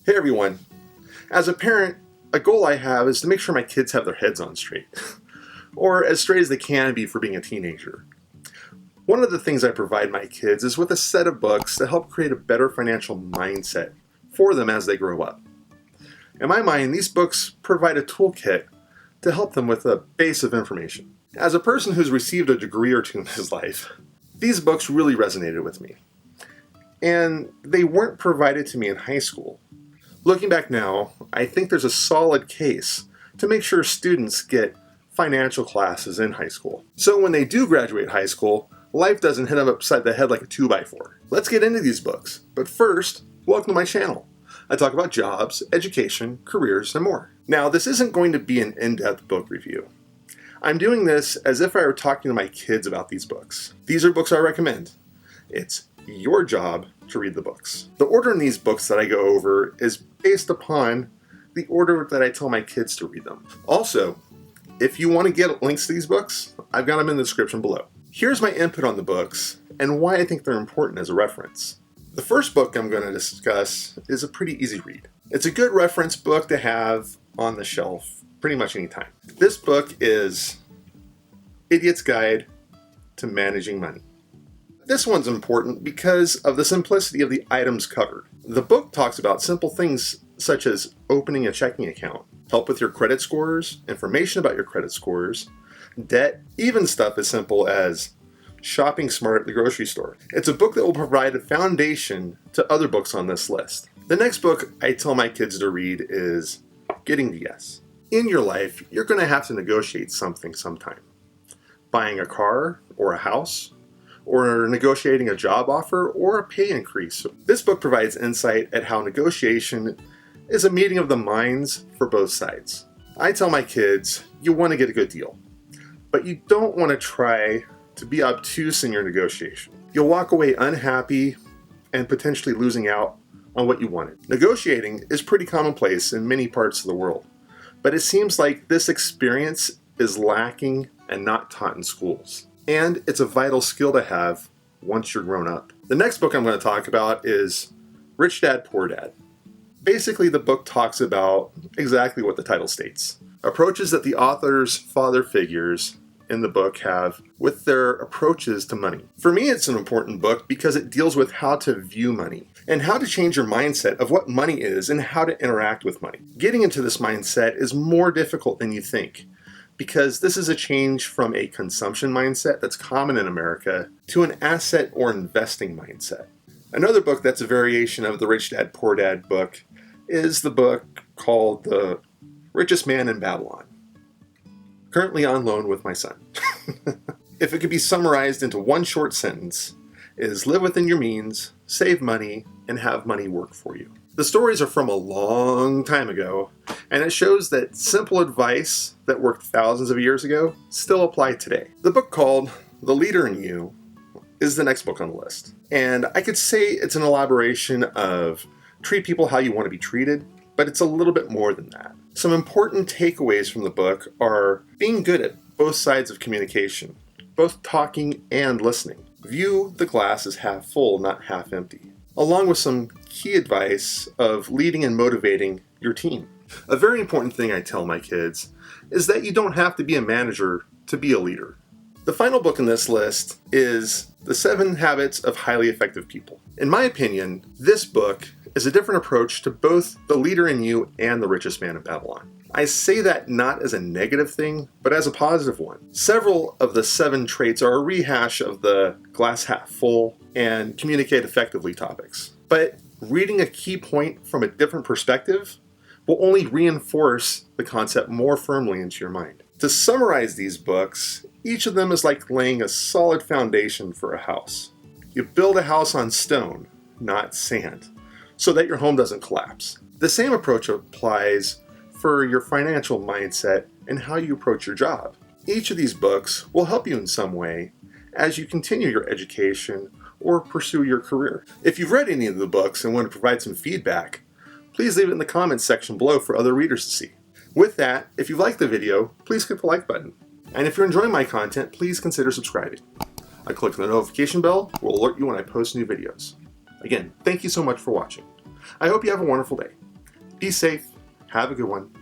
Hey everyone. As a parent, a goal I have is to make sure my kids have their heads on straight, or as straight as they can be for being a teenager. One of the things I provide my kids is with a set of books to help create a better financial mindset for them as they grow up. In my mind, these books provide a toolkit to help them with a base of information. As a person who's received a degree or two in his life, these books really resonated with me. And they weren't provided to me in high school. Looking back now, I think there's a solid case to make sure students get financial classes in high school. So when they do graduate high school, life doesn't hit them upside the head like a 2x4. Let's get into these books. But first, welcome to my channel. I talk about jobs, education, careers, and more. Now, this isn't going to be an in-depth book review. I'm doing this as if I were talking to my kids about these books. These are books I recommend. It's your job to read the books. The order in these books that I go over is based upon the order that I tell my kids to read them. Also, if you want to get links to these books, I've got them in the description below. Here's my input on the books and why I think they're important as a reference. The first book I'm going to discuss is a pretty easy read. It's a good reference book to have on the shelf pretty much any time. This book is Idiot's Guide to Managing Money. This one's important because of the simplicity of the items covered. The book talks about simple things such as opening a checking account, help with your credit scores, information about your credit scores, debt, even stuff as simple as shopping smart at the grocery store. It's a book that will provide a foundation to other books on this list. The next book I tell my kids to read is Getting to Yes. In your life, you're going to have to negotiate something sometime. Buying a car or a house, or negotiating a job offer, or a pay increase. This book provides insight at how negotiation is a meeting of the minds for both sides. I tell my kids, you want to get a good deal, but you don't want to try to be obtuse in your negotiation. You'll walk away unhappy and potentially losing out on what you wanted. Negotiating is pretty commonplace in many parts of the world, but it seems like this experience is lacking and not taught in schools. And it's a vital skill to have once you're grown up. The next book I'm going to talk about is Rich Dad, Poor Dad. Basically, the book talks about exactly what the title states. Approaches that the author's father figures in the book have with their approaches to money. For me, it's an important book because it deals with how to view money and how to change your mindset of what money is and how to interact with money. Getting into this mindset is more difficult than you think, because this is a change from a consumption mindset that's common in America to an asset or investing mindset. Another book that's a variation of the Rich Dad, Poor Dad book is the book called The Richest Man in Babylon. Currently on loan with my son. If it could be summarized into one short sentence, is live within your means, save money, and have money work for you. The stories are from a long time ago, and it shows that simple advice that worked thousands of years ago still apply today. The book called The Leader in You is the next book on the list. And I could say it's an elaboration of treat people how you want to be treated, but it's a little bit more than that. Some important takeaways from the book are being good at both sides of communication, both talking and listening. View the glass as half full, not half empty, along with some key advice of leading and motivating your team. A very important thing I tell my kids is that you don't have to be a manager to be a leader. The final book in this list is The 7 Habits of Highly Effective People. In my opinion, this book is a different approach to both The Leader in You and The Richest Man in Babylon. I say that not as a negative thing, but as a positive one. Several of the 7 traits are a rehash of the glass half full and communicate effectively topics. But reading a key point from a different perspective will only reinforce the concept more firmly into your mind. To summarize these books, each of them is like laying a solid foundation for a house. You build a house on stone, not sand, so that your home doesn't collapse. The same approach applies for your financial mindset and how you approach your job. Each of these books will help you in some way as you continue your education or pursue your career. If you've read any of the books and want to provide some feedback, please leave it in the comments section below for other readers to see. With that, if you liked the video, please click the like button. And if you're enjoying my content, please consider subscribing. A click on the notification bell will alert you when I post new videos. Again, thank you so much for watching. I hope you have a wonderful day. Be safe. Have a good one.